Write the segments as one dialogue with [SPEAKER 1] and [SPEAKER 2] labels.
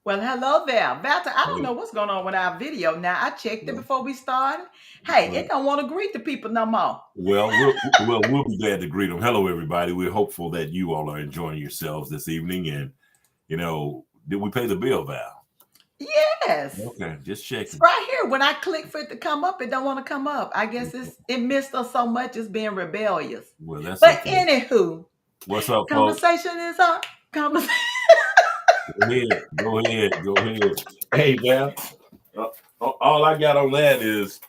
[SPEAKER 1] Well, hello there. Valter, I don't know
[SPEAKER 2] Hey,
[SPEAKER 1] what's going on with our video now. I checked it
[SPEAKER 2] well,
[SPEAKER 1] before we started. Hey,
[SPEAKER 2] well,
[SPEAKER 1] it don't want to greet the people no more.
[SPEAKER 2] we'll be glad to greet them. Hello, everybody. We're hopeful that you all are enjoying yourselves this evening. And did we pay the bill, Val?
[SPEAKER 1] Yes.
[SPEAKER 2] Okay, just
[SPEAKER 1] It's
[SPEAKER 2] checking.
[SPEAKER 1] right here. When I click for it to come up, it don't want to come up. I guess it missed us so much it's being rebellious.
[SPEAKER 2] Well, that's
[SPEAKER 1] But
[SPEAKER 2] okay.
[SPEAKER 1] anywho,
[SPEAKER 2] What's up, folks?
[SPEAKER 1] conversation is on. Conversation.
[SPEAKER 2] Go ahead. Go ahead. Go ahead. Hey, Val. Uh, all I got on that is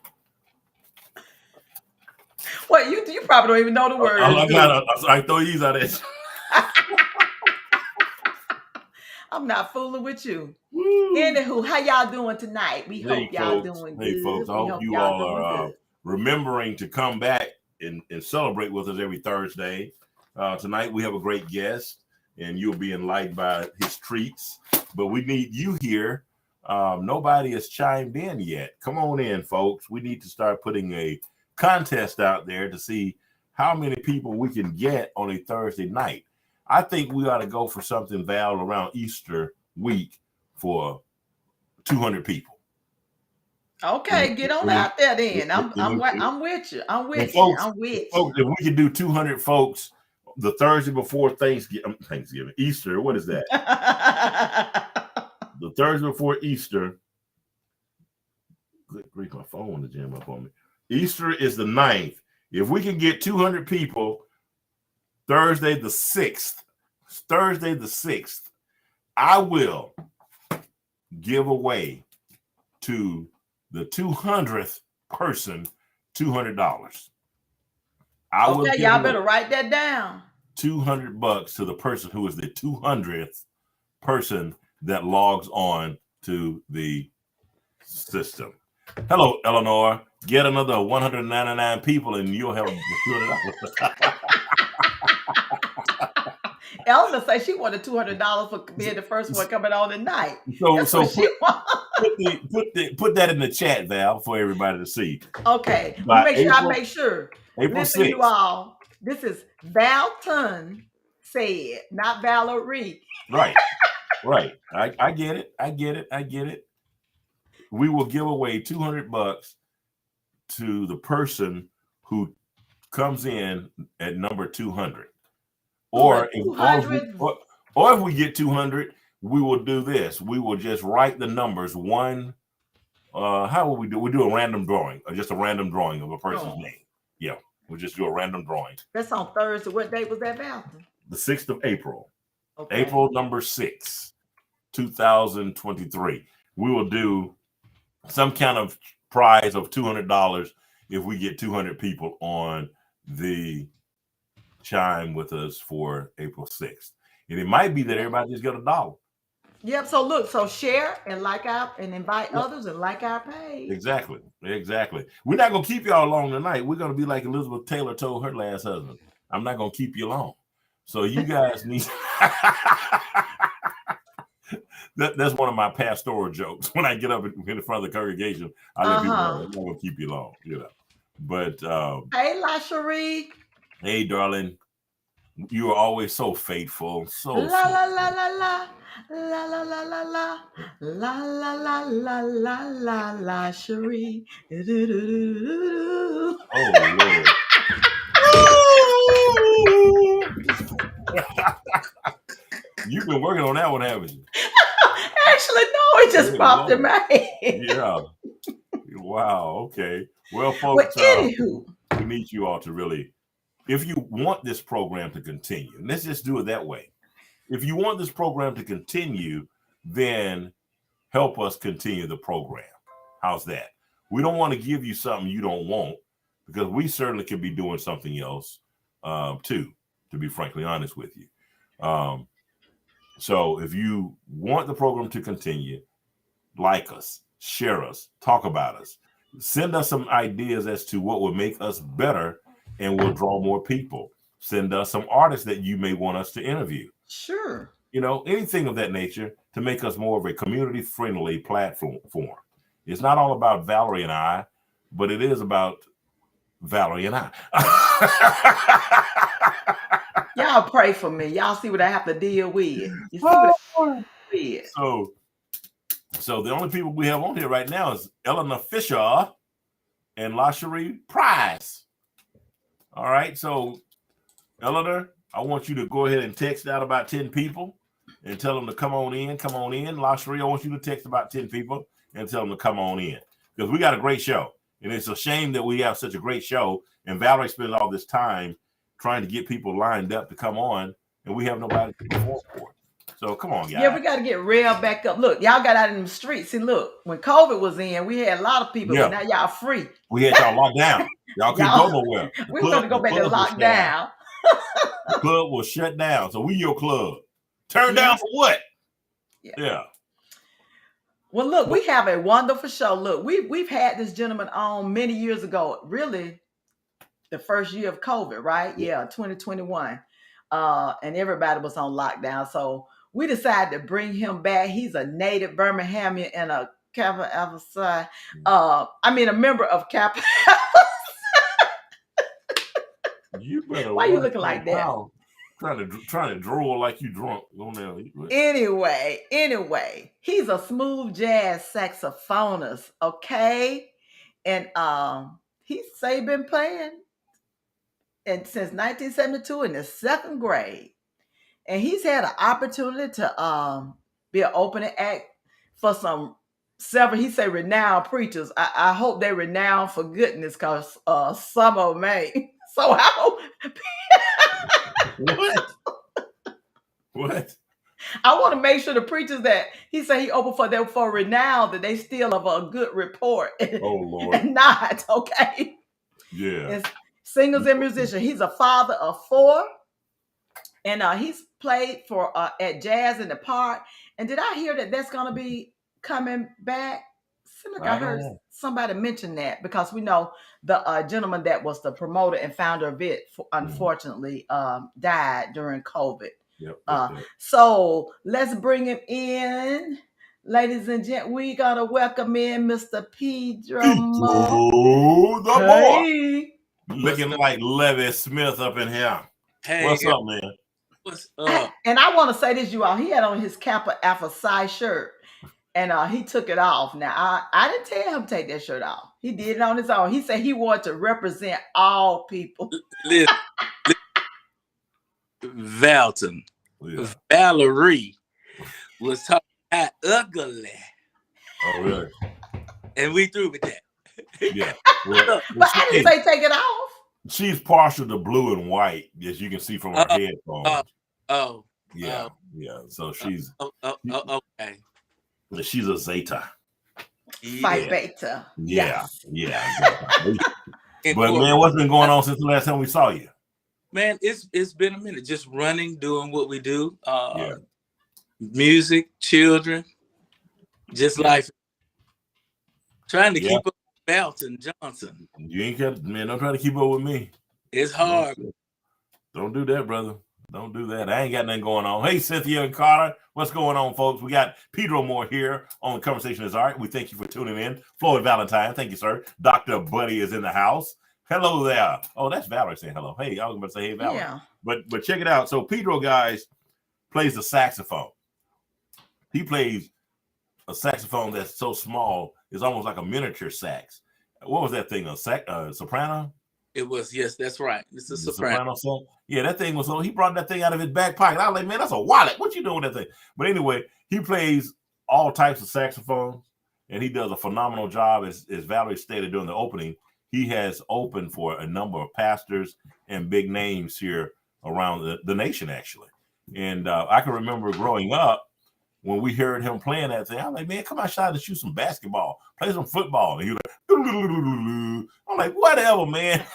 [SPEAKER 1] What you probably don't even know the
[SPEAKER 2] all
[SPEAKER 1] words,
[SPEAKER 2] I
[SPEAKER 1] do you?
[SPEAKER 2] got. I throw these out at
[SPEAKER 1] I'm not fooling with you.
[SPEAKER 2] you.
[SPEAKER 1] Anywho, how y'all doing tonight? We
[SPEAKER 2] Hey,
[SPEAKER 1] hope y'all
[SPEAKER 2] folks.
[SPEAKER 1] doing
[SPEAKER 2] Hey,
[SPEAKER 1] good.
[SPEAKER 2] folks. I
[SPEAKER 1] We
[SPEAKER 2] hope
[SPEAKER 1] hope
[SPEAKER 2] you
[SPEAKER 1] y'all
[SPEAKER 2] all
[SPEAKER 1] doing
[SPEAKER 2] are
[SPEAKER 1] good.
[SPEAKER 2] remembering to come back and celebrate with us every Thursday. Tonight, we have a great guest, and you'll be enlightened by his treats. But we need you here. Nobody has chimed in yet. Come on in, folks. We need to start putting a contest out there to see how many people we can get on a Thursday night. I think we ought to go for something, Val, around Easter week for 200 people. And,
[SPEAKER 1] Okay, get on
[SPEAKER 2] and,
[SPEAKER 1] out there then. I'm
[SPEAKER 2] and,
[SPEAKER 1] I'm with you. I'm
[SPEAKER 2] and
[SPEAKER 1] with you.
[SPEAKER 2] folks,
[SPEAKER 1] I'm with you.
[SPEAKER 2] folks, if we could do 200 folks the Thursday before Thanksgiving, Easter, what is that? The Thursday before Easter. Good grief, my phone to jam up on me. Easter is the 9th. If we can get 200 people Thursday the 6th, I will give away to the 200th person $200. I will
[SPEAKER 1] Okay,
[SPEAKER 2] give
[SPEAKER 1] y'all
[SPEAKER 2] away
[SPEAKER 1] better write that down.
[SPEAKER 2] $200 to the person who is the 200th person that logs on to the system. Hello, Eleanor. Get another 199 people and you'll have $200.
[SPEAKER 1] Elsa say she wanted $200 for being the first one coming on tonight.
[SPEAKER 2] so
[SPEAKER 1] That's what
[SPEAKER 2] so
[SPEAKER 1] she
[SPEAKER 2] put
[SPEAKER 1] wants.
[SPEAKER 2] put that in the chat, Val, for everybody to see.
[SPEAKER 1] Okay, let me
[SPEAKER 2] By
[SPEAKER 1] make sure I make sure.
[SPEAKER 2] April
[SPEAKER 1] Listen, you
[SPEAKER 2] 6th.
[SPEAKER 1] all. This is Valton said, not Valerie.
[SPEAKER 2] Right, right. I get it. I get it. I get it. We will give away $200 to the person who comes in at number 200.
[SPEAKER 1] Who the
[SPEAKER 2] Or if,
[SPEAKER 1] $200?
[SPEAKER 2] or if we get 200, we will do this. We will just write the numbers one. How will we do? We do a random drawing, or just a random drawing of a person's name. Yeah, we'll just do a random drawing.
[SPEAKER 1] That's on Thursday. What date was that, Valton?
[SPEAKER 2] The 6th of April,
[SPEAKER 1] Okay.
[SPEAKER 2] April number 6, 2023. We will do some kind of prize of $200 if we get 200 people on the chime with us for April 6th. And it might be that everybody just got $1.
[SPEAKER 1] Yep. So look, so share and like our and invite
[SPEAKER 2] Yep.
[SPEAKER 1] others and like our page.
[SPEAKER 2] Exactly. Exactly. We're not gonna keep y'all long tonight. We're gonna be like Elizabeth Taylor told her last husband. I'm not gonna keep you long. So you guys need that's one of my pastoral jokes. When I get up in front of the congregation, I let people know I'm not gonna keep you long, But
[SPEAKER 1] hey, La Cherie.
[SPEAKER 2] hey, darling, you are always so faithful. So
[SPEAKER 1] La la la la la. La la la la la. La la la la la la la Cherie.
[SPEAKER 2] oh Lord. You've been working on that one, haven't you?
[SPEAKER 1] Actually, no, it just
[SPEAKER 2] Good
[SPEAKER 1] popped in
[SPEAKER 2] Lord.
[SPEAKER 1] my head.
[SPEAKER 2] Yeah. Wow. Okay. Well,
[SPEAKER 1] Well,
[SPEAKER 2] folks,
[SPEAKER 1] anywho,
[SPEAKER 2] we need you all to really, if you want this program to continue, and let's just do it that way. If you want this program to continue, then help us continue the program. How's that? We don't want to give you something you don't want, because we certainly could be doing something else too, to be frankly honest with you. So if you want the program to continue, like us, share us, talk about us, send us some ideas as to what would make us better and will draw more people. Send us some artists that you may want us to interview.
[SPEAKER 1] Sure.
[SPEAKER 2] Anything of that nature to make us more of a community-friendly platform. It's not all about Valerie and I, but it is about Valerie and I.
[SPEAKER 1] Y'all pray for me. Y'all see what I have to deal with. You see what I have to deal with.
[SPEAKER 2] So the only people we have on here right now is Eleanor Fisher and LaSharie Price. All right, so Eleanor, I want you to go ahead and text out about 10 people and tell them to come on in. LaSharie, I want you to text about 10 people and tell them to come on in, because we got a great show. And it's a shame that we have such a great show, and Valerie spends all this time trying to get people lined up to come on, and we have nobody to perform for it. So come on, guys.
[SPEAKER 1] Yeah, we got to get railed back up. Look, y'all got out in the streets. See, look, when COVID was in, we had a lot of people, but now y'all free.
[SPEAKER 2] We had y'all locked down. Y'all couldn't go nowhere.
[SPEAKER 1] We were going to go back to lockdown.
[SPEAKER 2] The club was shut down. So we your club. Turned down for what? Yeah.
[SPEAKER 1] Well, look, we have a wonderful show. Look, we've had this gentleman on many years ago, really the first year of COVID, right? Yeah, 2021. And everybody was on lockdown. So we decided to bring him back. He's a native Birminghamian and a Kappa Alpha Psi. A member of Kappa Alpha. Why you looking like that?
[SPEAKER 2] Trying to drool like you drunk.
[SPEAKER 1] Anyway, he's a smooth jazz saxophonist, okay? And he's been playing since 1972 in the second grade. And he's had an opportunity to be an opening act for several, he say, renowned preachers. I hope they're renowned for goodness, because some of them ain't. So I hope.
[SPEAKER 2] What?
[SPEAKER 1] I want to make sure the preachers that he said he opened for them for renown, that they still have a good report.
[SPEAKER 2] Oh, Lord.
[SPEAKER 1] And not, okay?
[SPEAKER 2] Yeah.
[SPEAKER 1] And singers and musicians. He's a father of 4. And he's played for at Jazz in the Park. And did I hear that that's going to be coming back? Seems like I heard somebody mention that, because we know the gentleman that was the promoter and founder of it, unfortunately, died during COVID.
[SPEAKER 2] Yep.
[SPEAKER 1] So let's bring him in. Ladies and gents, we got to welcome in Mr. Pedro.
[SPEAKER 2] The boy. Looking like Levy Smith up in here.
[SPEAKER 3] Hey,
[SPEAKER 2] what's up, man?
[SPEAKER 3] What's up?
[SPEAKER 1] And I want to say this, you all. He had on his Kappa Alpha Psi shirt, and he took it off. Now, I didn't tell him to take that shirt off. He did it on his own. He said he wanted to represent all people.
[SPEAKER 3] Listen, Valton, Valerie was talking about ugly.
[SPEAKER 2] Oh, really?
[SPEAKER 3] And we threw with that.
[SPEAKER 2] Yeah.
[SPEAKER 1] But I didn't say take it off.
[SPEAKER 2] She's partial to blue and white, as you can see from her headphones. Yeah. So she's
[SPEAKER 3] okay.
[SPEAKER 2] She's a Zeta.
[SPEAKER 1] Phi Beta.
[SPEAKER 2] Yeah. Exactly. But man, what's been going on since the last time we saw you?
[SPEAKER 3] Man, it's been a minute. Just running, doing what we do. Music, children, just life. Trying to keep up with Belton Johnson.
[SPEAKER 2] You ain't got, man, don't try to keep up with me.
[SPEAKER 3] It's hard.
[SPEAKER 2] Don't do that, brother. Don't do that. I ain't got nothing going on. Hey, Cynthia and Carter, what's going on, folks? We got Pedro Moore here on The Conversation is Art. We thank you for tuning in. Floyd Valentine, thank you, sir. Dr. Buddy is in the house. Hello there. Oh, that's Valerie saying hello. Hey, I was about to say, hey, Valerie. Yeah. But check it out. So Pedro, guys, plays the saxophone. He plays a saxophone that's so small, it's almost like a miniature sax. What was that thing? A soprano?
[SPEAKER 3] It was, yes, that's right. It's a soprano.
[SPEAKER 2] Yeah, that thing was so. He brought that thing out of his back pocket. I was like, man, that's a wallet. What you doing with that thing? But anyway, he plays all types of saxophones, and he does a phenomenal job. As Valerie stated during the opening, he has opened for a number of pastors and big names here around the nation, actually. And I can remember growing up when we heard him playing that thing. I'm like, man, come outside to shoot some basketball, play some football. And he was like, I'm like, whatever, man.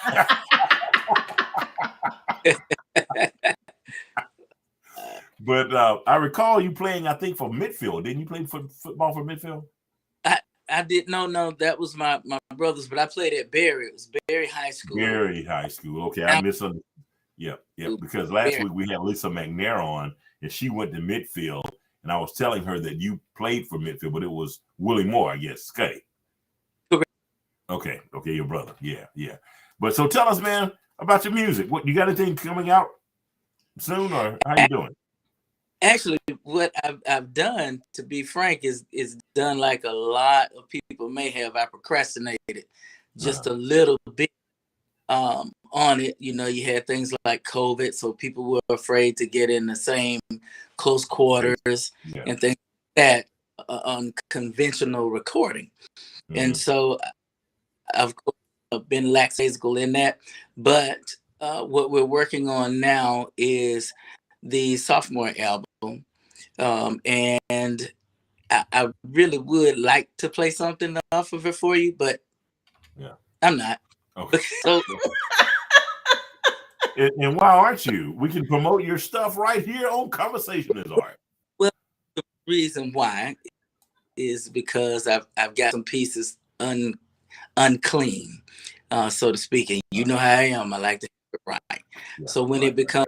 [SPEAKER 2] But I recall you playing, I think, for midfield. Didn't you play football for midfield?
[SPEAKER 3] I did no, that was my brothers, but I played at Berry. It was Berry High School.
[SPEAKER 2] Berry High School. Okay, I misunderstood. Yeah. Because last week we had Lisa McNair on, and she went to midfield, and I was telling her that you played for midfield, but it was Willie Moore, I guess, Scotty.
[SPEAKER 3] Correct.
[SPEAKER 2] Okay, your brother. Yeah. But so tell us, man, about your music. What you got anything coming out soon, or how you doing?
[SPEAKER 3] Actually, what I've done, to be frank, is done like a lot of people may have. I procrastinated just a little bit on it. You know, you had things like COVID, so people were afraid to get in the same close quarters and things like that on conventional recording. And so I've been lackadaisical in that. But what we're working on now is the sophomore album. And I really would like to play something off of it for you, but I'm not.
[SPEAKER 2] Okay.
[SPEAKER 3] So,
[SPEAKER 2] and why aren't you? We can promote your stuff right here on Conversation is Art.
[SPEAKER 3] Well, the reason why is because I've got some pieces unclean, so to speak. And you know how I am. I like to have it right. So when it becomes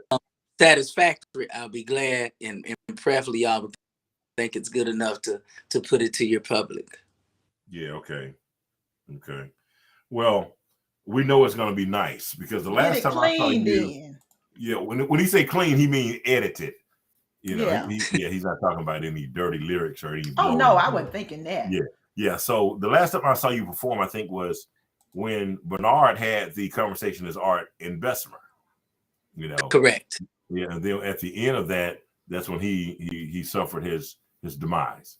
[SPEAKER 3] satisfactory, I'll be glad, and preferably y'all would think it's good enough to put it to your public.
[SPEAKER 2] Yeah, okay. Well, we know it's going to be nice because the last time I saw you, when he say clean, he means edited. You know, he's not talking about any dirty lyrics or any.
[SPEAKER 1] Oh no, I wasn't thinking that.
[SPEAKER 2] Yeah. So the last time I saw you perform, I think was when Bernard had the Conversation is Art in Bessemer. You know,
[SPEAKER 3] correct.
[SPEAKER 2] Yeah, and then at the end of that, that's when he suffered his demise.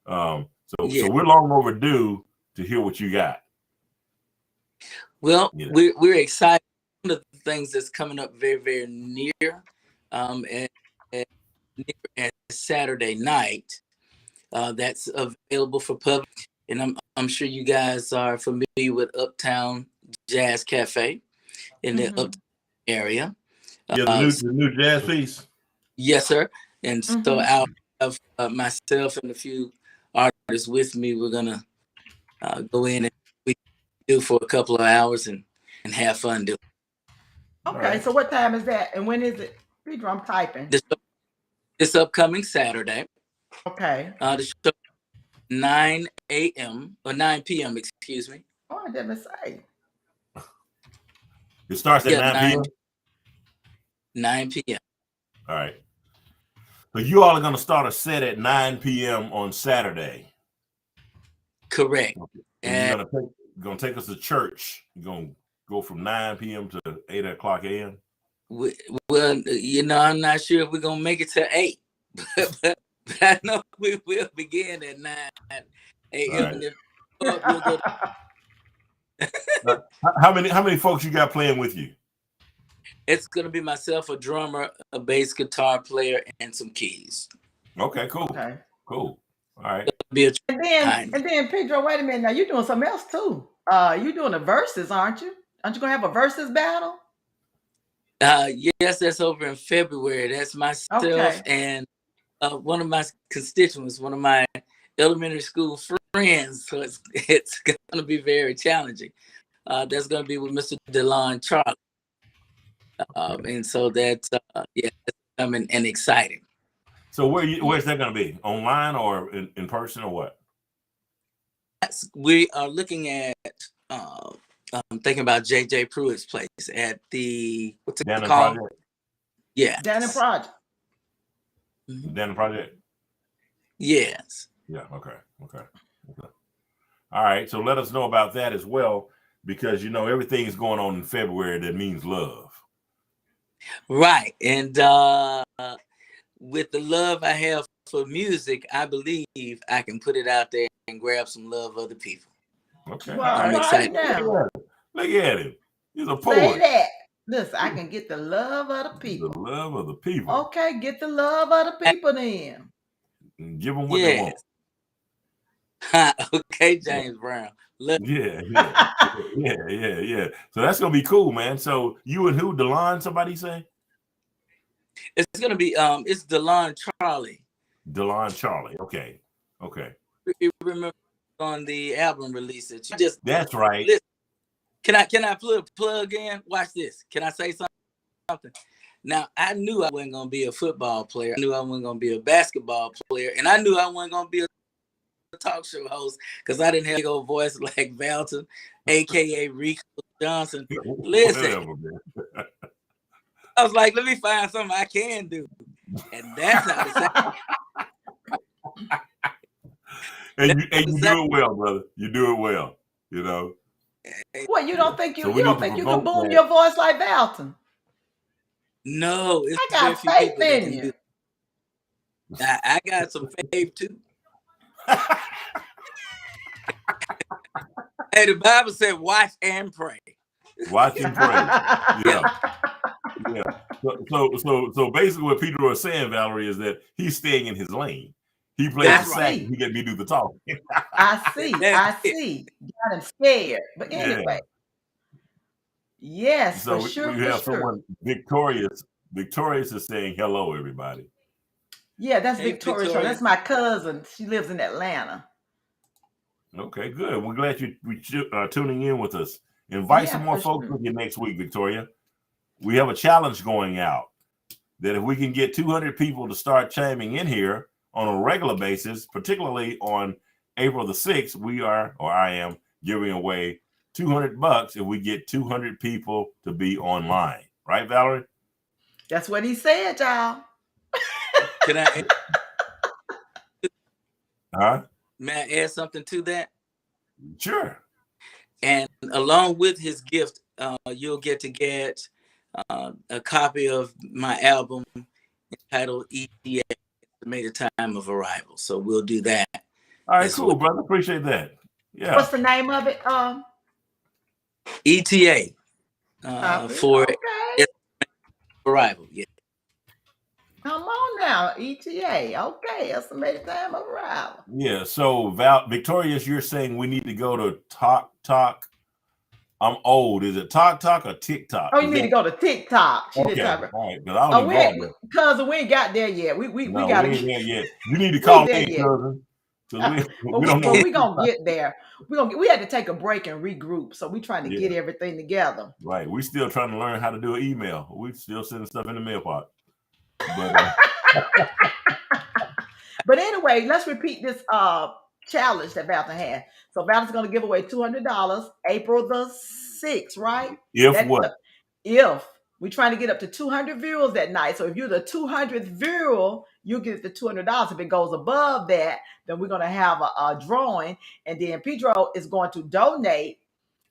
[SPEAKER 2] So we're long overdue to hear what you got.
[SPEAKER 3] Well, we're excited. One of the things that's coming up very, very near, and Saturday night, that's available for public, and I'm sure you guys are familiar with Uptown Jazz Cafe in the Uptown area.
[SPEAKER 2] Yeah, the new jazz piece.
[SPEAKER 3] Yes, sir. And so I'll have myself and a few artists with me. We're gonna go in and we do for a couple of hours and have fun doing.
[SPEAKER 1] Okay, right. So what time is that, and when is it? Pedro, I'm typing.
[SPEAKER 3] This upcoming Saturday.
[SPEAKER 1] Okay.
[SPEAKER 3] The show 9 a.m. or 9 p.m. Excuse me.
[SPEAKER 1] Oh, I didn't say.
[SPEAKER 2] It starts at 9 p.m.
[SPEAKER 3] 9 p.m.
[SPEAKER 2] All right. So you all are going to start a set at 9 p.m. on Saturday.
[SPEAKER 3] Correct.
[SPEAKER 2] Okay. And you're going to take us to church. You're going to go from 9 p.m. to 8 o'clock a.m.?
[SPEAKER 3] Well, you know, I'm not sure if we're going to make it to 8. but I know we will begin at 9 a.m.
[SPEAKER 2] Right. How many folks you got playing with you?
[SPEAKER 3] It's going to be myself, a drummer, a bass guitar player, and some keys.
[SPEAKER 2] Okay, cool. Cool. All right.
[SPEAKER 1] And then Pedro, wait a minute. Now you're doing something else too. You're doing the verses, aren't you? Aren't you going to have a verses battle?
[SPEAKER 3] Yes, that's over in February. That's myself and one of my constituents, one of my elementary school friends. So it's going to be very challenging. That's going to be with Mr. DeLon Charlie. And so that's coming and exciting.
[SPEAKER 2] So where's that going to be? Online or in person or what?
[SPEAKER 3] We are looking at thinking about J.J. Pruitt's place at the what's it called?
[SPEAKER 2] Project?
[SPEAKER 3] Yeah.
[SPEAKER 1] Dannon Project.
[SPEAKER 2] Dannon Project.
[SPEAKER 3] Yes.
[SPEAKER 2] Yeah. Okay. All right. So let us know about that as well, because you know everything is going on in February that means love.
[SPEAKER 3] Right. And with the love I have for music, I believe I can put it out there and grab some love of other people.
[SPEAKER 2] Okay.
[SPEAKER 1] Well,
[SPEAKER 3] I'm excited.
[SPEAKER 2] Look at him. He's a poet.
[SPEAKER 1] Say that. Listen, I can get the love of the people.
[SPEAKER 2] The love of the people.
[SPEAKER 1] Okay, get the love of the people then.
[SPEAKER 2] And give them what they want.
[SPEAKER 3] Okay, James Brown.
[SPEAKER 2] Yeah. So that's gonna be cool, man. So you and who? DeLon? Somebody say?
[SPEAKER 3] It's gonna be it's Delon Charlie.
[SPEAKER 2] Delon Charlie. Okay.
[SPEAKER 3] You remember on the album release it.
[SPEAKER 2] That's right.
[SPEAKER 3] Listen, can I plug in? Watch this. Can I say something? Now, I knew I wasn't gonna be a football player. I knew I wasn't gonna be a basketball player, and I knew I wasn't gonna be a talk show host because I didn't have a big old voice like Valton, aka Rico Johnson. Listen, I was like, let me find something I can do, and that's how it sounded.
[SPEAKER 2] And you do it well, brother. You do it well. You know.
[SPEAKER 1] Well, you don't think you don't think you can boom
[SPEAKER 2] that.
[SPEAKER 1] your voice like Valton?
[SPEAKER 3] No, it's
[SPEAKER 1] I got faith in you.
[SPEAKER 3] I got some faith too. Hey, the Bible said, "Watch and pray."
[SPEAKER 2] Watch and pray. Yeah. So basically, what Pedro is saying, Valerie, is that he's staying in his lane. He plays the sax. He get me do the talking.
[SPEAKER 1] I see. Got him scared, but anyway. Yes,
[SPEAKER 2] so
[SPEAKER 1] for sure.
[SPEAKER 2] You have someone Victorious. Victorious is saying hello, everybody.
[SPEAKER 1] Yeah, that's Victorious. That's my cousin. She lives in Atlanta.
[SPEAKER 2] Okay, good. We're glad you're tuning in with us. Invite some more folks with you next week, Victoria. We have a challenge going out that if we can get 200 people to start chiming in here on a regular basis, particularly on April the 6th, I am giving away $200 if we get 200 people to be online. Right, Valerie?
[SPEAKER 1] That's what he said, y'all.
[SPEAKER 3] Can I
[SPEAKER 2] Huh?
[SPEAKER 3] May I add something to that?
[SPEAKER 2] Sure.
[SPEAKER 3] And along with his gift, you'll get a copy of my album entitled ETA, Estimated Time of Arrival. So we'll do that.
[SPEAKER 2] All right, cool, brother. Appreciate that. Yeah.
[SPEAKER 1] What's the name of it?
[SPEAKER 3] ETA for arrival. Yeah.
[SPEAKER 1] Come on now, ETA. Okay, estimated time of arrival.
[SPEAKER 2] Yeah. So Victorious, you're saying we need to go to Talk. I'm old. Is it Talk or TikTok?
[SPEAKER 1] Oh, you need to go to TikTok.
[SPEAKER 2] Okay. All right. But I don't even
[SPEAKER 1] cousin, we ain't got there yet. We gotta
[SPEAKER 2] get there yet. You need to call me, cousin. We don't know.
[SPEAKER 1] We're gonna get there. We had to take a break and regroup, so we're trying to get everything together.
[SPEAKER 2] Right. We still trying to learn how to do an email. We still sending stuff in the mailbox.
[SPEAKER 1] But anyway, let's repeat this challenge that Valton had. So Valton's gonna give away $200 April the 6th, right? If we're trying to get up to 200 viewers that night. So if you're the 200th viewer, you get the $200. If it goes above that, then we're going to have a drawing. And then Pedro is going to donate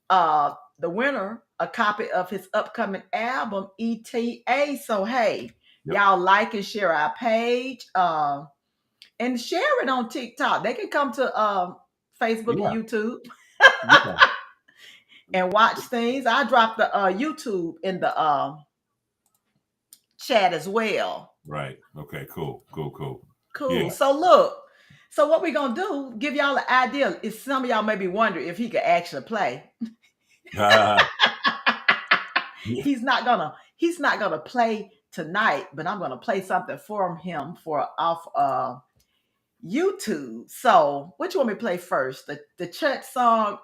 [SPEAKER 1] the winner a copy of his upcoming album, ETA. So, hey, y'all like and share our page. And share it on TikTok. They can come to Facebook and YouTube. And watch things. I dropped the YouTube in the chat as well.
[SPEAKER 2] Right. Okay. Cool.
[SPEAKER 1] Yeah. So look. So what we're gonna do? Give y'all an idea. Is some of y'all may be wondering if he could actually play. He's not gonna play tonight, but I'm gonna play something for him off YouTube. So which one we play first? The church song.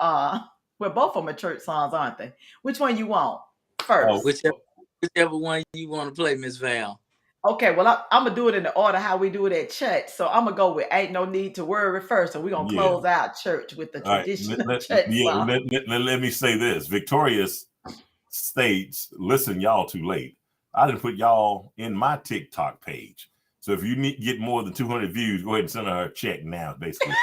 [SPEAKER 1] Well, both of them are church songs, aren't they? Which one you want first?
[SPEAKER 3] Whichever one you want to play, Miss Val.
[SPEAKER 1] Okay, well, I'm going to do it in the order how we do it at church. So I'm going to go with Ain't No Need to Worry first. And we're going to close out church with the traditional church song.
[SPEAKER 2] Let me say this. Victorious states, listen, y'all too late. I didn't put y'all in my TikTok page. So if you get more than 200 views, go ahead and send her a check now, basically.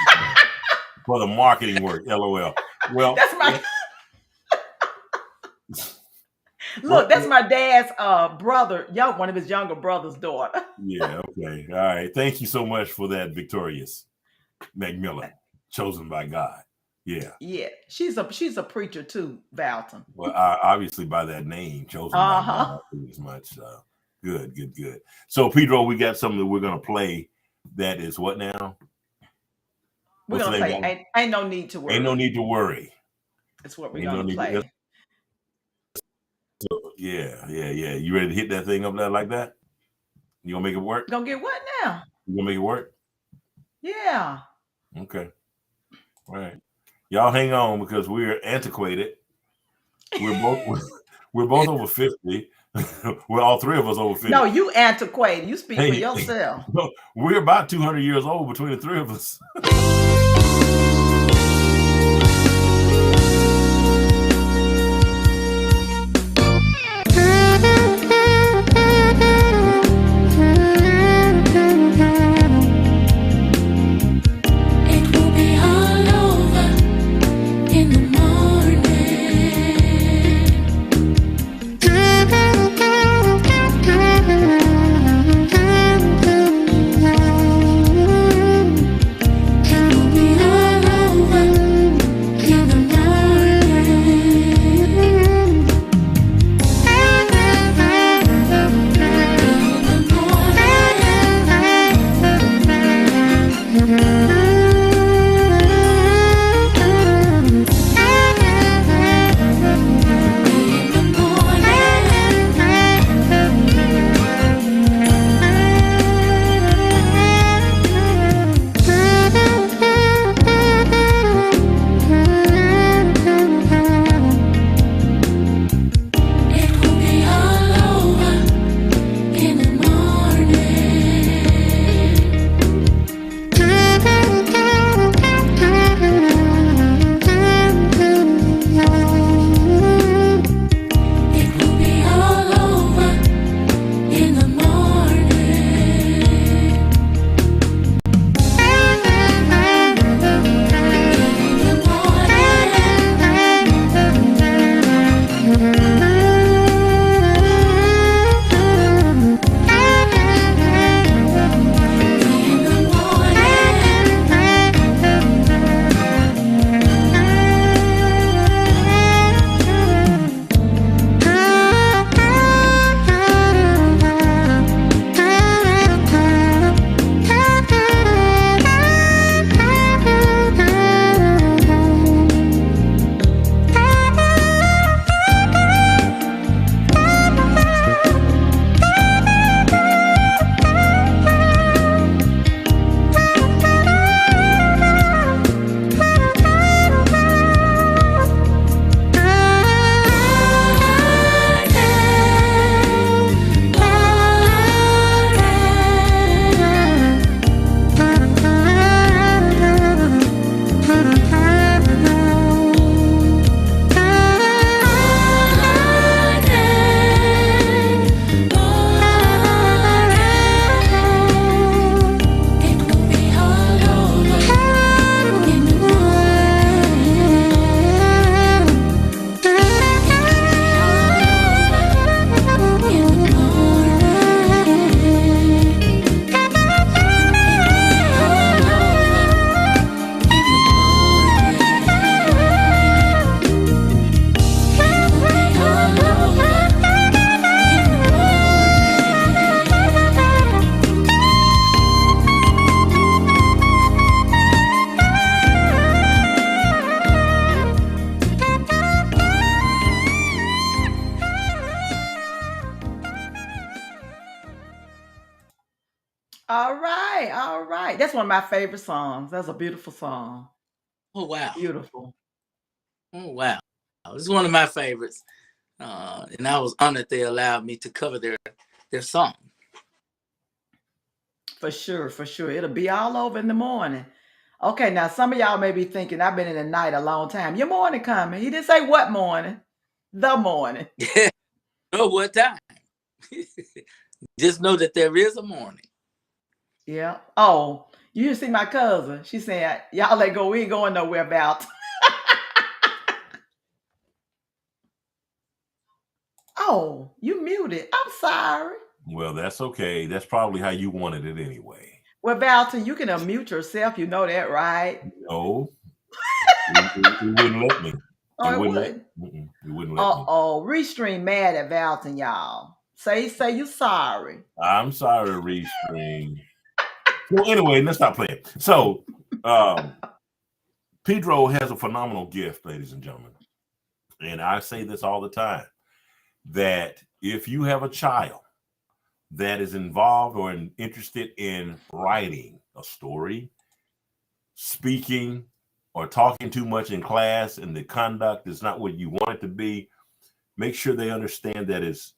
[SPEAKER 2] For the marketing work, LOL. Well,
[SPEAKER 1] that's my look. That's my dad's brother, one of his younger brother's daughter.
[SPEAKER 2] Yeah. Okay. All right. Thank you so much for that, Victorious McMillan, chosen by God. Yeah.
[SPEAKER 1] Yeah. She's a preacher too, Valton.
[SPEAKER 2] Well, obviously by that name, chosen by God, as much. Good. So, Pedro, we got something that we're gonna play. That is what now?
[SPEAKER 1] We're going to play Ain't No Need to Worry.
[SPEAKER 2] Ain't No Need to Worry.
[SPEAKER 1] That's what we're going to play.
[SPEAKER 2] Yeah. You ready to hit that thing up there like that? You gonna make it work?
[SPEAKER 1] Gonna get what now?
[SPEAKER 2] You gonna make it work?
[SPEAKER 1] Yeah.
[SPEAKER 2] Okay. All right. Y'all hang on because we're antiquated. We're both over 50. We're all three of us over 50.
[SPEAKER 1] No, you antiquated. You speak for
[SPEAKER 2] Hey,
[SPEAKER 1] yourself.
[SPEAKER 2] no, we're about 200 years old between the three of us.
[SPEAKER 1] All right, all right. That's one of my favorite songs. That's a beautiful song.
[SPEAKER 3] Oh wow.
[SPEAKER 1] Beautiful.
[SPEAKER 3] Oh wow. It's one of my favorites. And I was honored they allowed me to cover their song.
[SPEAKER 1] For sure, for sure. It'll be all over in the morning. Okay, now some of y'all may be thinking, I've been in the night a long time. Your morning coming. He didn't say what morning. The morning.
[SPEAKER 3] Know what time? Just know that there is a morning.
[SPEAKER 1] Yeah. Oh, you see my cousin. She said, y'all let go. We ain't going nowhere about. Oh, you muted. I'm sorry.
[SPEAKER 2] Well, that's okay. That's probably how you wanted it anyway.
[SPEAKER 1] Well, Valton, you can unmute yourself. You know that, right?
[SPEAKER 2] No, you wouldn't let me.
[SPEAKER 1] Oh, it would.
[SPEAKER 2] You wouldn't let me.
[SPEAKER 1] Oh, Restream mad at Valton, y'all. Say you sorry.
[SPEAKER 2] I'm sorry, Restream. Well, anyway, let's stop playing. So, Pedro has a phenomenal gift, ladies and gentlemen. And I say this all the time, that if you have a child that is involved or interested in writing a story, speaking, or talking too much in class and the conduct is not what you want it to be, make sure they understand that it's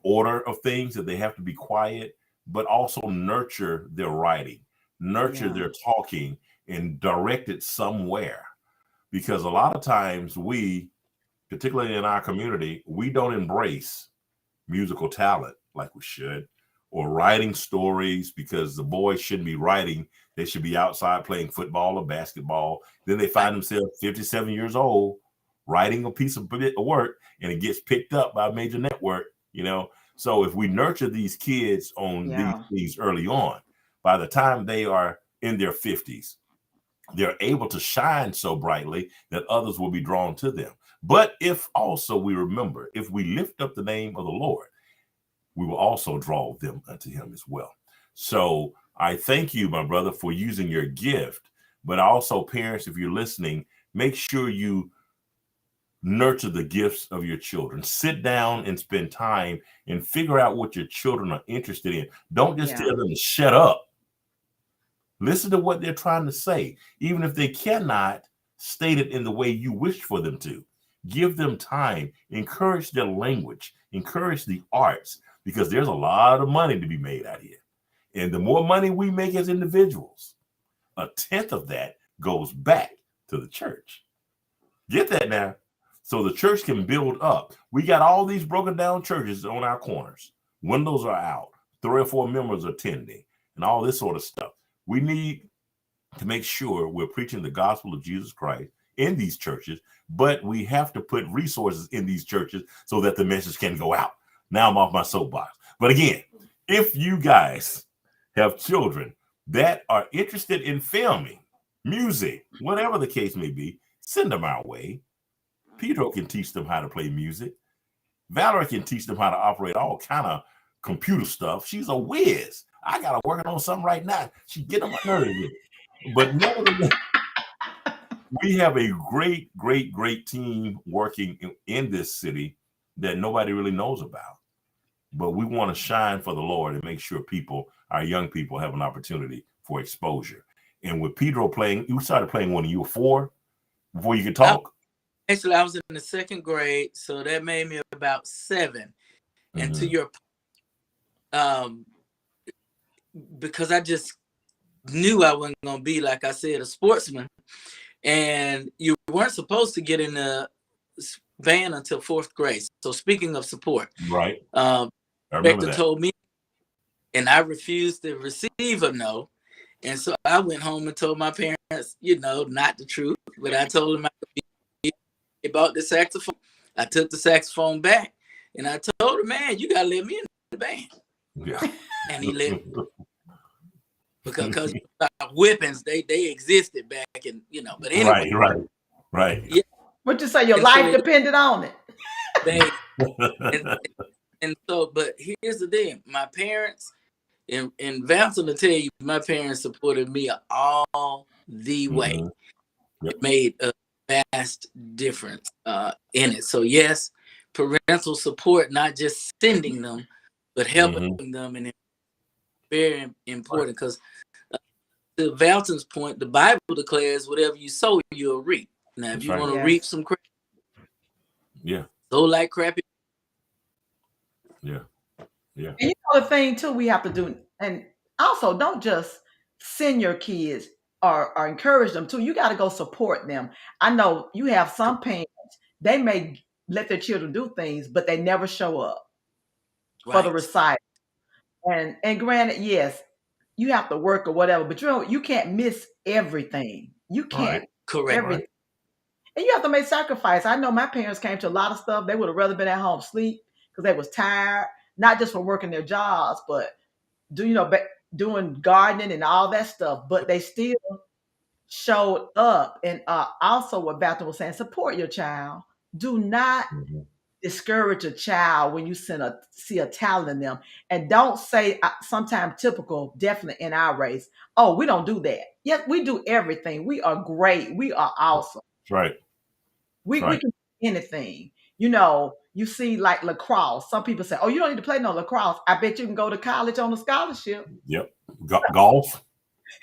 [SPEAKER 2] order of things, that they have to be quiet, but also nurture their writing, nurture their talking, and direct it somewhere. Because a lot of times we, particularly in our community, we don't embrace musical talent like we should, or writing stories, because the boys shouldn't be writing. They should be outside playing football or basketball. Then they find themselves 57 years old writing a piece of work, and it gets picked up by a major network, you know. So if we nurture these kids on these things early on, by the time they are in their 50s, they're able to shine so brightly that others will be drawn to them. But if also we remember, if we lift up the name of the Lord, we will also draw them unto him as well. So I thank you, my brother, for using your gift. But also, parents, if you're listening, make sure you nurture the gifts of your children. Sit down and spend time and figure out what your children are interested in. Don't just tell them to shut up. Listen to what they're trying to say, even if they cannot state it in the way you wish for them to. Give them time, encourage their language, encourage the arts, because there's a lot of money to be made out here. And the more money we make as individuals, 1/10 of that goes back to the church. Get that now? So the church can build up. We got all these broken down churches on our corners. Windows are out. 3 or 4 members are attending and all this sort of stuff. We need to make sure we're preaching the gospel of Jesus Christ in these churches, but we have to put resources in these churches so that the message can go out. Now I'm off my soapbox. But again, if you guys have children that are interested in filming, music, whatever the case may be, send them our way. Pedro can teach them how to play music. Valerie can teach them how to operate all kind of computer stuff. She's a whiz. I got her working on something right now. She get on my nerves with it. But nevertheless, we have a great, great, great team working in this city that nobody really knows about. But we want to shine for the Lord and make sure people, our young people, have an opportunity for exposure. And with Pedro playing, you started playing when you were 4 before you could talk?
[SPEAKER 3] Actually, I was in the 2nd grade, so that made me about 7. And to your because I just knew I wasn't going to be, like I said, a sportsman. And you weren't supposed to get in the band until 4th grade. So speaking of support,
[SPEAKER 2] right? Director
[SPEAKER 3] told me, and I refused to receive a no. And so I went home and told my parents, not the truth, but I told them I could be about the saxophone. I took the saxophone back, and I told him, man, you got to let me in the band.
[SPEAKER 2] Yeah.
[SPEAKER 3] And he let me. Because whippings, they existed back in, but anyway.
[SPEAKER 2] Right.
[SPEAKER 3] Yeah.
[SPEAKER 1] What you say, your life depended on it?
[SPEAKER 3] And so, but here's the thing. My parents, and Vincent will tell you, my parents supported me all the way. Yep. It made a vast difference in it. So yes, parental support, not just sending them, but helping them, and it's very important, because to Valton's point, the Bible declares whatever you sow, you'll reap. Now, if you want to reap some crap, sow like crappy.
[SPEAKER 1] Yeah. And you know the thing too we have to do, and also don't just send your kids or encourage them too. You got to go support them. I know you have some parents, they may let their children do things, but they never show up for the recital. And granted, yes, you have to work or whatever, but you can't miss everything. You can't
[SPEAKER 3] correct
[SPEAKER 1] everything. And you have to make sacrifice. I know my parents came to a lot of stuff. They would have rather been at home sleep because they was tired, not just from working their jobs, but doing gardening and all that stuff. But they still showed up. And also what Valton was saying, support your child. Do not discourage a child when you see a talent in them. And don't say, sometimes typical, definitely in our race, oh, we don't do that. Yes, we do everything. We are great. We are awesome.
[SPEAKER 2] Right.
[SPEAKER 1] We can do anything. You know, you see like lacrosse. Some people say, "Oh, you don't need to play no lacrosse." I bet you can go to college on a scholarship.
[SPEAKER 2] Yep. Golf.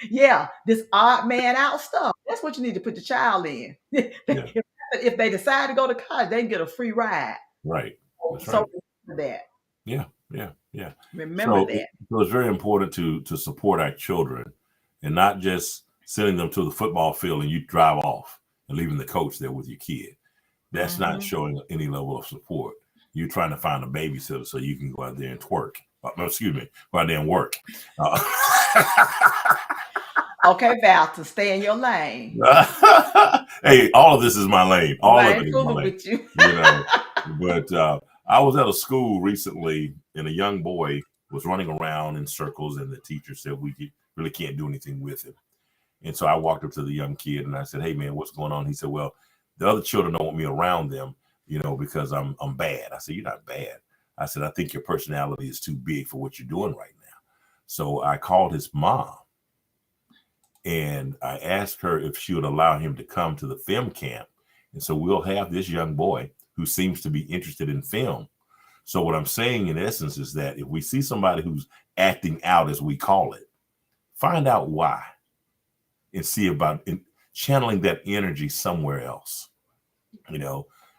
[SPEAKER 1] Yeah, this odd man out stuff. That's what you need to put the child in.
[SPEAKER 2] Yeah.
[SPEAKER 1] If they decide to go to college, they can get a free ride.
[SPEAKER 2] Right. That's
[SPEAKER 1] So
[SPEAKER 2] right.
[SPEAKER 1] remember that.
[SPEAKER 2] Yeah. Yeah. Yeah.
[SPEAKER 1] Remember
[SPEAKER 2] So,
[SPEAKER 1] that.
[SPEAKER 2] so it's very important to support our children and not just sending them to the football field and you drive off and leaving the coach there with your kid. That's not showing any level of support. You're trying to find a babysitter so you can go out there and twerk. Excuse me, go out there and work.
[SPEAKER 1] Okay, Val, to stay in your lane.
[SPEAKER 2] Hey, all of this is my lane. All
[SPEAKER 1] I
[SPEAKER 2] of it
[SPEAKER 1] ain't
[SPEAKER 2] is my
[SPEAKER 1] fooling
[SPEAKER 2] lane.
[SPEAKER 1] with you.
[SPEAKER 2] You know, but I was at a school recently, and a young boy was running around in circles, and the teacher said we really can't do anything with him. And so I walked up to the young kid and I said, "Hey, man, what's going on?" He said, "Well, the other children don't want me around them, because I'm bad." I said, "You're not bad." I said, "I think your personality is too big for what you're doing right now." So I called his mom and I asked her if she would allow him to come to the film camp. And so we'll have this young boy who seems to be interested in film. So what I'm saying in essence is that if we see somebody who's acting out, as we call it, find out why and see about channeling that energy somewhere else,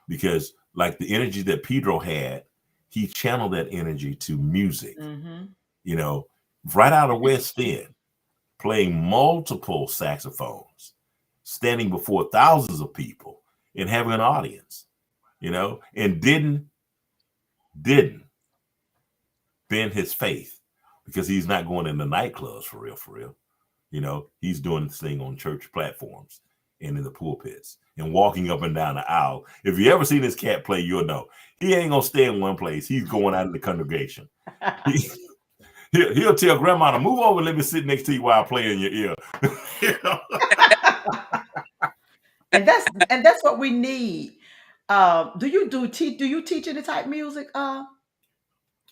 [SPEAKER 2] because like the energy that Pedro had, he channeled that energy to music, right out of West End, playing multiple saxophones, standing before thousands of people and having an audience, and didn't bend his faith because he's not going into nightclubs for real. He's doing this thing on church platforms and in the pulpits and walking up and down the aisle. If you ever see this cat play, you'll know he ain't gonna stay in one place. He's going out in the congregation. He'll tell grandma to move over and let me sit next to you while I play in your ear.
[SPEAKER 1] And that's what we need. Do you teach any type music,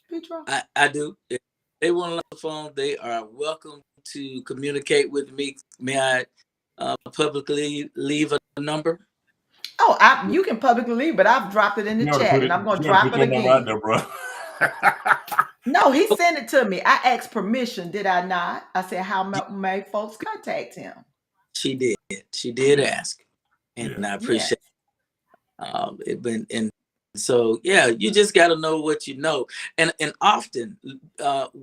[SPEAKER 1] Pedro?
[SPEAKER 3] I do. If they want on the phone, they are welcome to communicate with me. May I publicly leave a number?
[SPEAKER 1] Oh, you can publicly leave, but I've dropped it in the chat, and I'm going to drop it again.
[SPEAKER 2] There, bro.
[SPEAKER 1] No, he sent it to me. I asked permission, did I not? I said, how may folks contact him?
[SPEAKER 3] She did. She did ask, and I appreciate it. And so, yeah, you just got to know what you know. And often,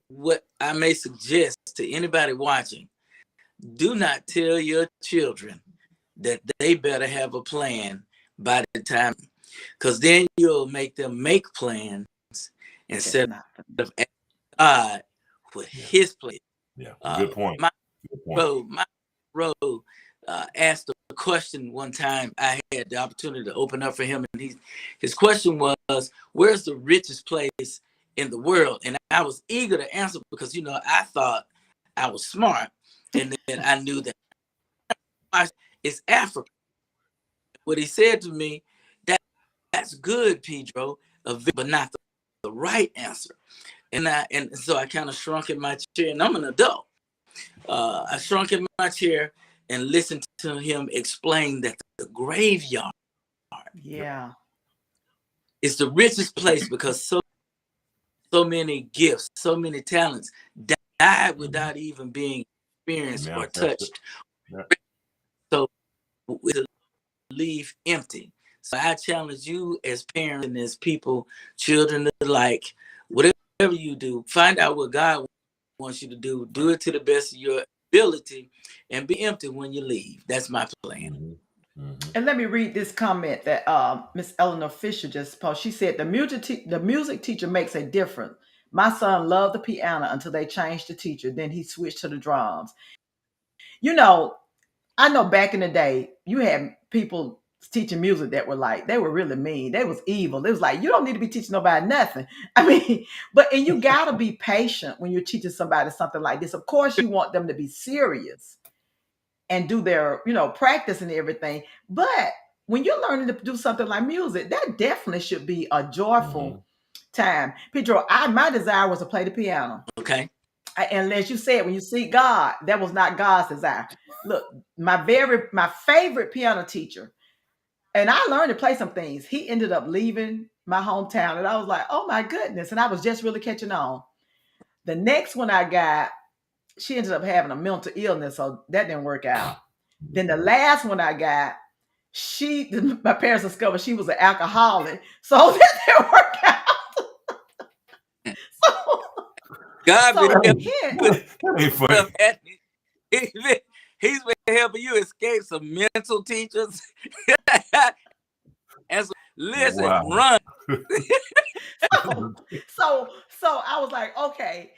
[SPEAKER 3] what I may suggest to anybody watching, do not tell your children that they better have a plan by the time, because then you'll make them make plans instead of God with His plan.
[SPEAKER 2] Yeah, good point.
[SPEAKER 3] My bro asked a question one time. I had the opportunity to open up for him, and his question was, "Where's the richest place in the world?" And I was eager to answer because I thought I was smart, and then I knew that it's Africa. What he said to me, that's good, Pedro, but not the right answer. And so I kind of shrunk in my chair, and I'm an adult. I shrunk in my chair and listened to him explain that the graveyard is the richest place because so many gifts, so many talents died without even being experienced or touched. So it'll leave empty. So I challenge you as parents and as people, children alike, whatever you do, find out what God wants you to do. Do it to the best of your ability and be empty when you leave. That's my plan.
[SPEAKER 1] And let me read this comment that Miss Eleanor Fisher just posted. She said, the music teacher makes a difference. My son loved the piano until they changed the teacher. Then he switched to the drums. I know back in the day, you had people teaching music that were they were really mean. They was evil. It was like, you don't need to be teaching nobody nothing. I mean, and you got to be patient when you're teaching somebody something like this. Of course, you want them to be serious and do their, practice and everything. But when you're learning to do something like music, that definitely should be a joyful time. Pedro, my desire was to play the piano.
[SPEAKER 3] Okay.
[SPEAKER 1] And as you said, when you see God, that was not God's desire. Look, my favorite piano teacher, And I learned to play some things. He ended up leaving my hometown, and I was like, oh my goodness. And I was just really catching on. The next one I got, she ended up having a mental illness, so that didn't work out. Then the last one I got, my parents discovered she was an alcoholic, so that didn't work out. So,
[SPEAKER 3] God
[SPEAKER 1] so
[SPEAKER 3] been
[SPEAKER 1] hint,
[SPEAKER 2] That ain't funny.
[SPEAKER 3] He's been helping you escape some mental teachers. And so, listen,
[SPEAKER 2] Wow.
[SPEAKER 3] run.
[SPEAKER 1] so I was like, okay,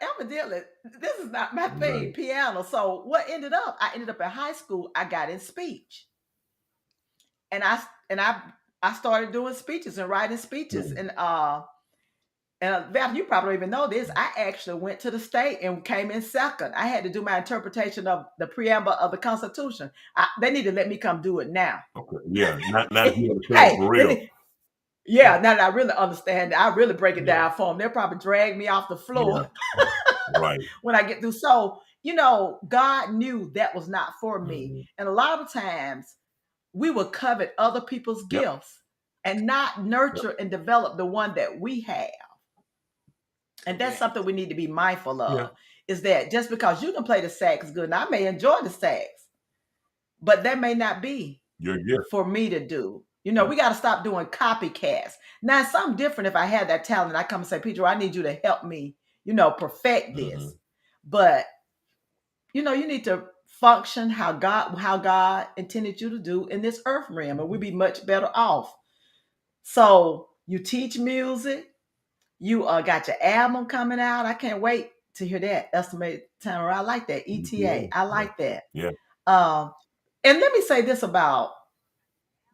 [SPEAKER 1] evidently this is not my thing,
[SPEAKER 2] Right.
[SPEAKER 1] piano. So what ended up? I ended up in high school. I got in speech, and I started doing speeches and writing speeches, and Val, you probably don't even know this. I actually went to the state and came in second. I had to do my interpretation of the preamble of the Constitution. They need to let me come do it now.
[SPEAKER 2] Okay. Yeah. Not you understand
[SPEAKER 1] Hey,
[SPEAKER 2] for real.
[SPEAKER 1] yeah, now that I really understand it, I really break it
[SPEAKER 2] Yeah.
[SPEAKER 1] down for them. They'll probably drag me off the floor
[SPEAKER 2] Right.
[SPEAKER 1] when I get through. So, God knew that was not for me. And a lot of times we will covet other people's gifts and not nurture and develop the one that we have. And that's something we need to be mindful of, is that just because you can play the sax good, and I may enjoy the sax, but that may not be
[SPEAKER 2] Your gift.
[SPEAKER 1] for me to do. We got to stop doing copycats. Now, it's something different if I had that talent. I come and say, Pedro, I need you to help me, perfect this. But, you need to function how God intended you to do in this earth realm, and we'd be much better off. So you teach music. You got your album coming out. I can't wait to hear that. Estimated time. I like that. ETA. I like that.
[SPEAKER 2] Yeah.
[SPEAKER 1] And let me say this about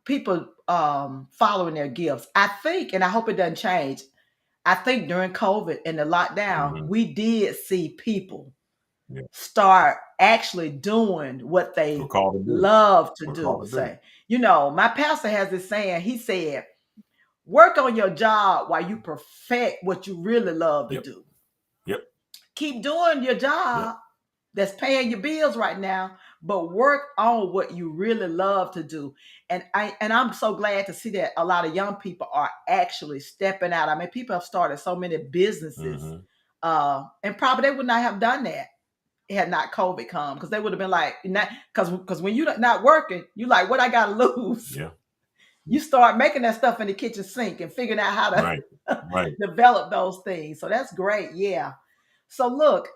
[SPEAKER 1] people following their gifts. I think, and I hope it doesn't change, I think during COVID and the lockdown, we did see people start actually doing what they love to do. My pastor has this saying. He said, work on your job while you perfect what you really love to do. Keep doing your job that's paying your bills right now, but work on what you really love to do. And I'm so glad to see that a lot of young people are actually stepping out. I mean, people have started so many businesses, and probably they would not have done that had not COVID come, because they would have been like, because when you're not working, you like, what I got to lose?
[SPEAKER 2] Yeah.
[SPEAKER 1] You start making that stuff in the kitchen sink and figuring out how to develop those things. So that's great. Yeah. So look,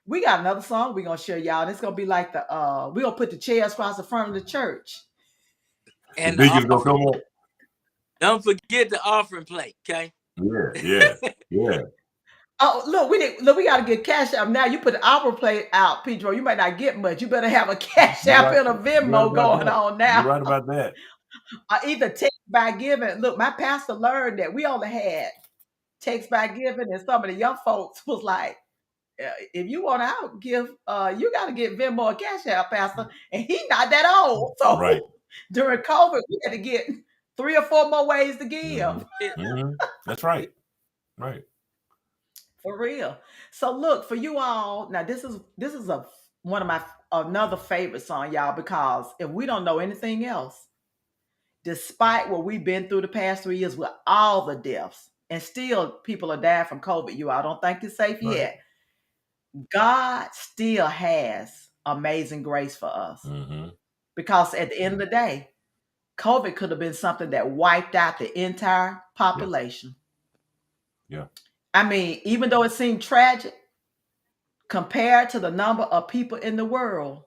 [SPEAKER 1] we got another song we're gonna share, y'all. And it's gonna be like we're gonna put the chairs across the front of the church.
[SPEAKER 3] And
[SPEAKER 2] the deacon's gonna come up.
[SPEAKER 3] Don't forget the offering plate, okay?
[SPEAKER 2] Yeah.
[SPEAKER 1] Oh, look, we gotta get Cash App. Now you put the opera plate out, Pedro. You might not get much. You better have a Cash App and a Venmo going on now.
[SPEAKER 2] You're right about that.
[SPEAKER 1] Either text by giving. Look, my pastor learned that we only had text by giving, and some of the young folks was like, if you want to give, you got to get Venmo or Cash App, Pastor. And he's not that old. So during COVID, we had to get 3 or 4 more ways to give.
[SPEAKER 2] That's right. Right.
[SPEAKER 1] For real. So look, for you all, now this is one of my another favorite song, y'all, because if we don't know anything else, despite what we've been through the past 3 years with all the deaths, and still people are dying from COVID, you all don't think it's safe yet. God still has amazing grace for us. Because at the end of the day, COVID could have been something that wiped out the entire population.
[SPEAKER 2] Yeah.
[SPEAKER 1] I mean, even though it seemed tragic, compared to the number of people in the world,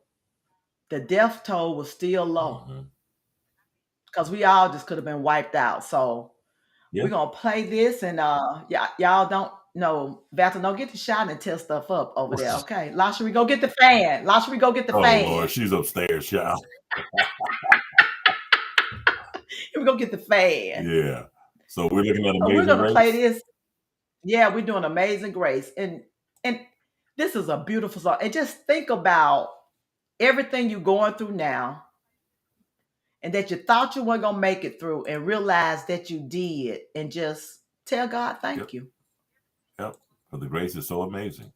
[SPEAKER 1] the death toll was still low. Because we all just could have been wiped out. So we're going to play this, and y'all don't know, Valter, don't get to shouting and tear stuff up over there, okay? Lashery, go get the fan. Lashery, go get the fan.
[SPEAKER 2] Oh, Lord, she's upstairs, child.
[SPEAKER 1] Here we go get the fan.
[SPEAKER 2] Yeah. So we're looking at Amazing
[SPEAKER 1] Grace. We're going to play this. Yeah, we're doing Amazing Grace. And this is a beautiful song. And just think about everything you're going through now, and that you thought you weren't going to make it through, and realize that you did, and just tell God thank you.
[SPEAKER 2] Yep. For the grace is so amazing.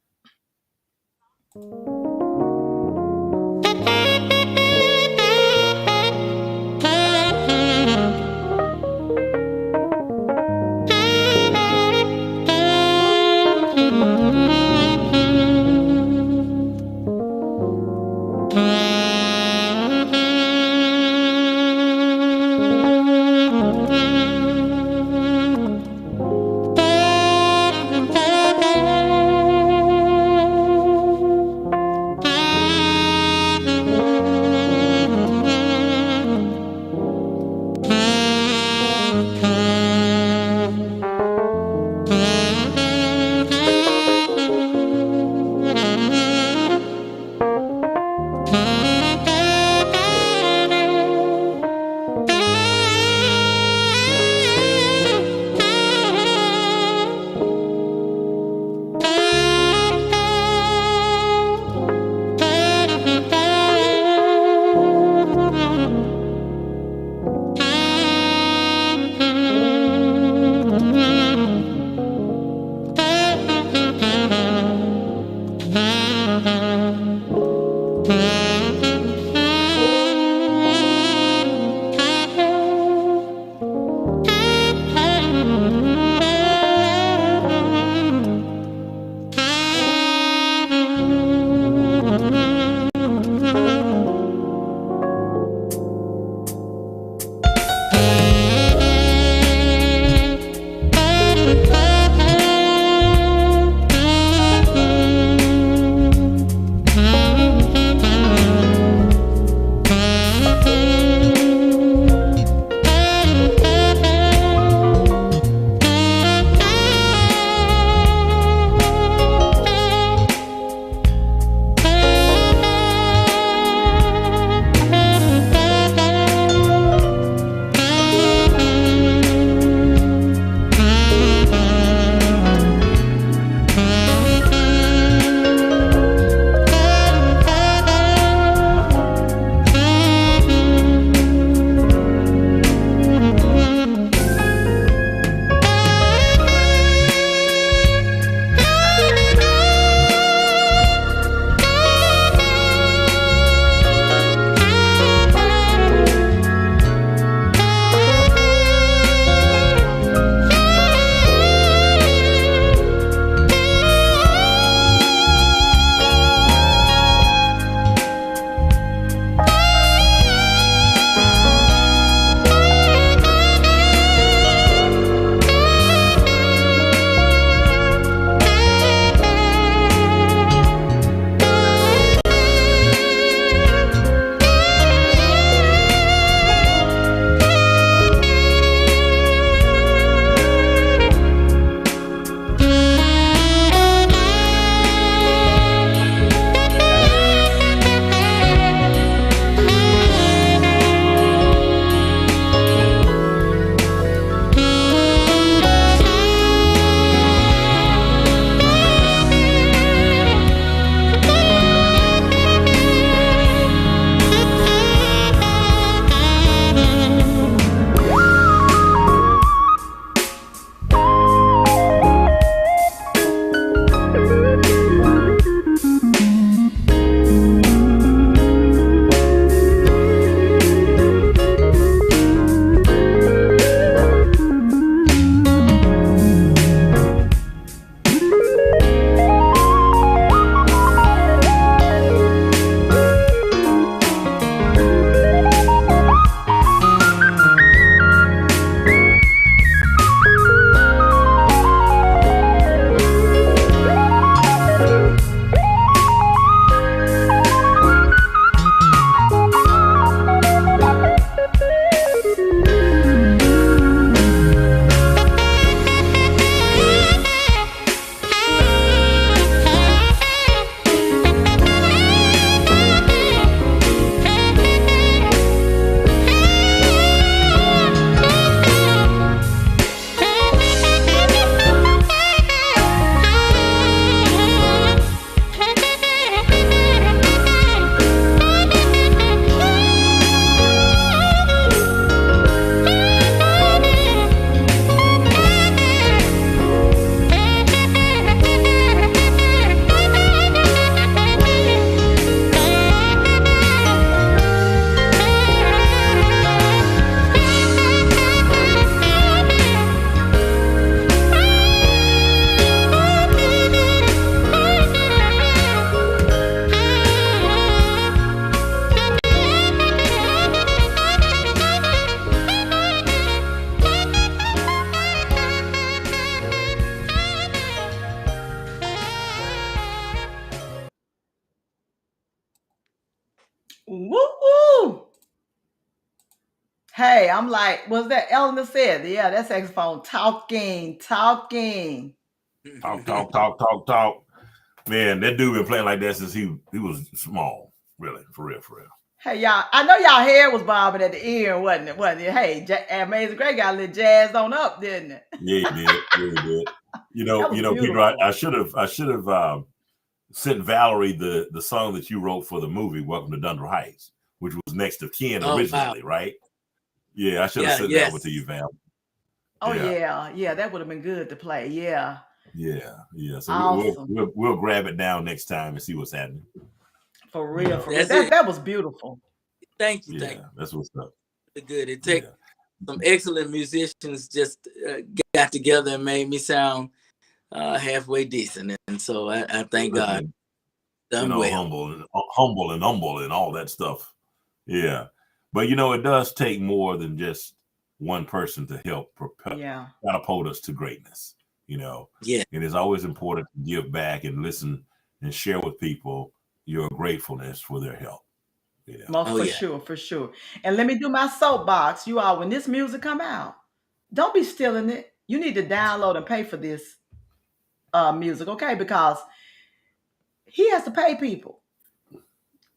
[SPEAKER 1] Woo-woo. Hey, I'm like, what's that Eleanor said? Yeah, that saxophone talking.
[SPEAKER 2] Talk. Man, that dude been playing like that since he was small. Really, for real.
[SPEAKER 1] Hey, y'all, I know y'all hair was bobbing at the ear, wasn't it? Hey, Amazing Grace got a little jazzed on up, didn't it?
[SPEAKER 2] Yeah, he did. You
[SPEAKER 1] That was
[SPEAKER 2] know, Pedro,
[SPEAKER 1] beautiful.
[SPEAKER 2] I should have sent Valerie the song that you wrote for the movie Welcome to Dunder Heights, which was next of kin originally, right? Yeah, I should have sent that over to you, Val.
[SPEAKER 1] Oh yeah, that would have been good to play. Yeah.
[SPEAKER 2] So
[SPEAKER 1] Awesome.
[SPEAKER 2] we'll grab it down next time and see what's happening.
[SPEAKER 1] For real. That was beautiful.
[SPEAKER 3] Thank you.
[SPEAKER 2] Yeah, that's what's up.
[SPEAKER 3] Good. It takes some excellent musicians just got together and made me sound halfway decent, and so I thank God. Done well.
[SPEAKER 2] Humble and all that stuff. Yeah, but it does take more than just one person to help catapult us to greatness. It is always important to give back and listen and share with people your gratefulness for their help.
[SPEAKER 1] For sure. And let me do my soapbox. You all, when this music come out, don't be stealing it. You need to download and pay for this music, okay? Because he has to pay people.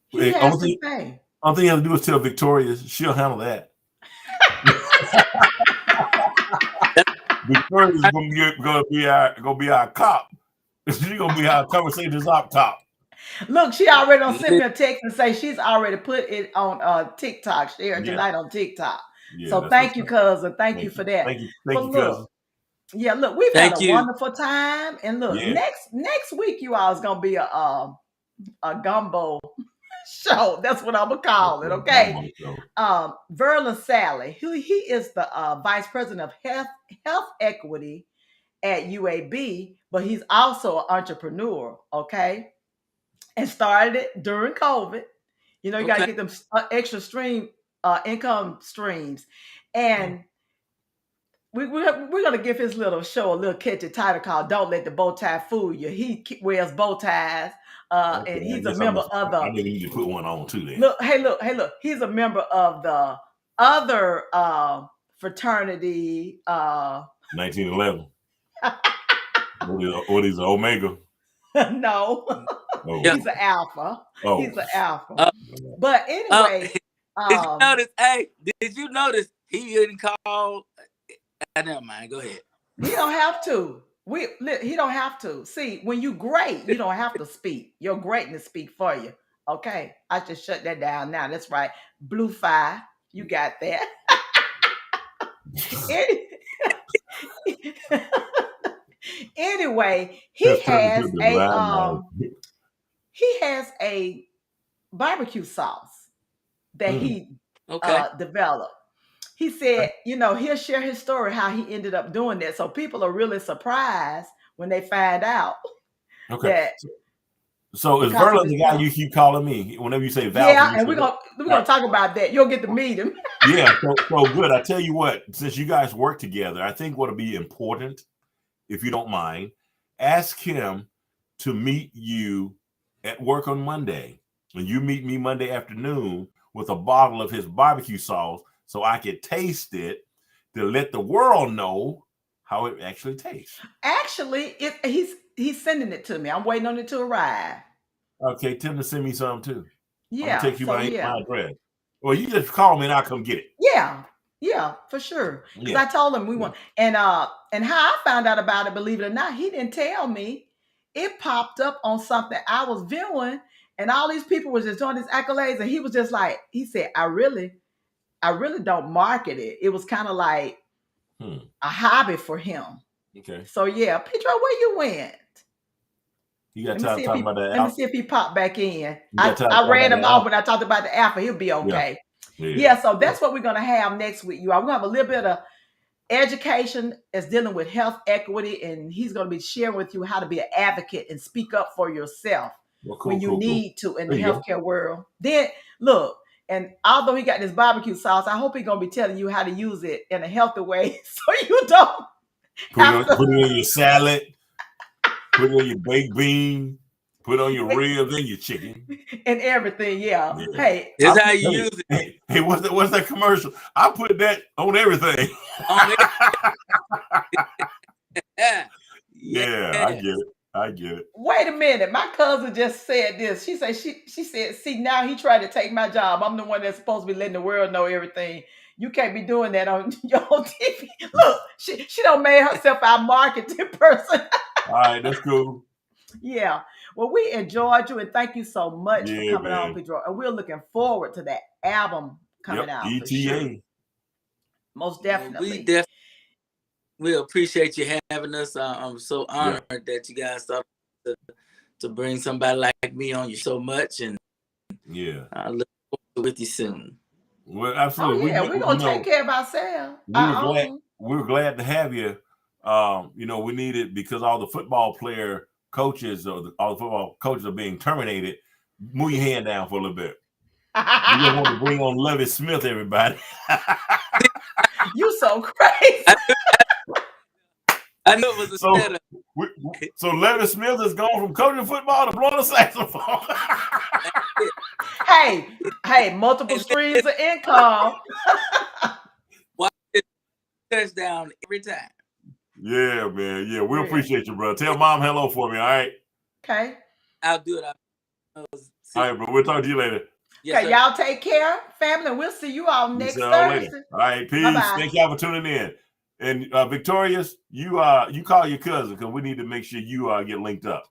[SPEAKER 1] He has to pay.
[SPEAKER 2] All thing you have to do is tell Victoria, she'll handle that. Victoria's gonna be our cop. She's gonna be our conversations op cop.
[SPEAKER 1] Look, she already done sent me a text and say she's already put it on TikTok. Shared tonight on TikTok. So thank you, cousin. Thank you for that.
[SPEAKER 2] Thank you, cousin.
[SPEAKER 1] Yeah, look, we've had a wonderful time. And look, next week you all is gonna be a gumbo show. That's what I'm gonna call it. Okay. Verlin Sally, he is the vice president of health equity at UAB, but he's also an entrepreneur. Okay. And started it during COVID. You got to get them extra income streams. And we're going to give his little show a little catchy title called Don't Let the Bow Tie Fool You. He wears bow ties. And he's a member of the...
[SPEAKER 2] I didn't need to put one on too then.
[SPEAKER 1] Look. He's a member of the other fraternity.
[SPEAKER 2] 1911. What is Omega?
[SPEAKER 1] No. He's an alpha. He's an alpha. But anyway,
[SPEAKER 3] did you notice he didn't call? Never mind. Go ahead.
[SPEAKER 1] He don't have to. He don't have to. See, when you great, you don't have to speak. Your greatness speak for you. Okay, I just shut that down now. That's right. Blue Fire, you got that. Anyway, he has a barbecue sauce that he developed. He said, he'll share his story how he ended up doing that. So people are really surprised when they find out.
[SPEAKER 2] Okay. So is Verlin the guy you keep calling me whenever you say Val?
[SPEAKER 1] Yeah, and we're gonna talk about that. You'll get to meet him.
[SPEAKER 2] Yeah, so good. I tell you what, since you guys work together, I think what'll be important, if you don't mind, ask him to meet you at work on Monday. And you meet me Monday afternoon with a bottle of his barbecue sauce so I could taste it to let the world know how it actually tastes.
[SPEAKER 1] Actually, he's sending it to me. I'm waiting on it to arrive.
[SPEAKER 2] Okay, tell him to send me some too.
[SPEAKER 1] Yeah.
[SPEAKER 2] I'm gonna take you my address. Well, you just call me and I'll come get it.
[SPEAKER 1] Yeah, for sure. Because I told him we want, and how I found out about it, believe it or not, he didn't tell me. It popped up on something I was viewing, and all these people were just doing these accolades, and he was just like, he said, I really don't market it. It was kind of like a hobby for him.
[SPEAKER 2] Okay.
[SPEAKER 1] So yeah, Pedro, where you went?
[SPEAKER 2] You got time to talk about that?
[SPEAKER 1] Let me see if he popped back in. I ran him off when I talked about the alpha. He'll be okay. Yeah, so that's what we're going to have next week, you all. We're going to have a little bit of education that's dealing with health equity, and he's going to be sharing with you how to be an advocate and speak up for yourself when you need to in the healthcare world. Then, look, and although he got this barbecue sauce, I hope he's going to be telling you how to use it in a healthy way so you don't
[SPEAKER 2] put it in your salad, put it in your baked bean, Put on your ribs and your chicken
[SPEAKER 1] and everything. Yeah.
[SPEAKER 2] Yeah.
[SPEAKER 1] Hey,
[SPEAKER 3] That's how you use it.
[SPEAKER 2] Hey, what's that commercial? I put that on everything.
[SPEAKER 3] On it.
[SPEAKER 2] Yeah, I get it.
[SPEAKER 1] wait a minute. My cousin just said this. She said, see, now he tried to take my job. I'm the one that's supposed to be letting the world know everything. You can't be doing that on your own TV. Look, she don't made herself our marketing person.
[SPEAKER 2] All right, that's cool.
[SPEAKER 1] Yeah. Well, we enjoyed you and thank you so much for
[SPEAKER 2] Yeah,
[SPEAKER 1] coming on,
[SPEAKER 2] man.
[SPEAKER 1] Pedro. And we're looking forward to that album coming out for sure.
[SPEAKER 2] ETA.
[SPEAKER 1] Most
[SPEAKER 3] Well,
[SPEAKER 1] definitely.
[SPEAKER 3] we appreciate you having us. I'm so honored that you guys thought to bring somebody like me on you so much, and
[SPEAKER 2] Yeah.
[SPEAKER 3] I look forward with you soon.
[SPEAKER 2] Well, absolutely.
[SPEAKER 1] Oh yeah, we're gonna take care of ourselves.
[SPEAKER 2] We were glad to have you. We needed, because all the football player coaches all the football coaches are being terminated. Move your hand down for a little bit. We just want to bring on Lovie Smith, everybody.
[SPEAKER 1] You so crazy.
[SPEAKER 3] I know it was a setup.
[SPEAKER 2] So Lovie Smith has gone from coaching football to blowing a saxophone.
[SPEAKER 1] Hey, multiple streams of income.
[SPEAKER 3] Touchdown every time.
[SPEAKER 2] Yeah, man. Yeah, we appreciate you, bro. Tell mom hello for me, all right?
[SPEAKER 1] Okay.
[SPEAKER 3] I'll do it.
[SPEAKER 2] All right, bro. We'll talk to you later.
[SPEAKER 1] Yes, okay, y'all take care, family. We'll see you all next Thursday.
[SPEAKER 2] All right, peace. Bye-bye. Thank y'all for tuning in. And Victorious, you call your cousin because we need to make sure you get linked up.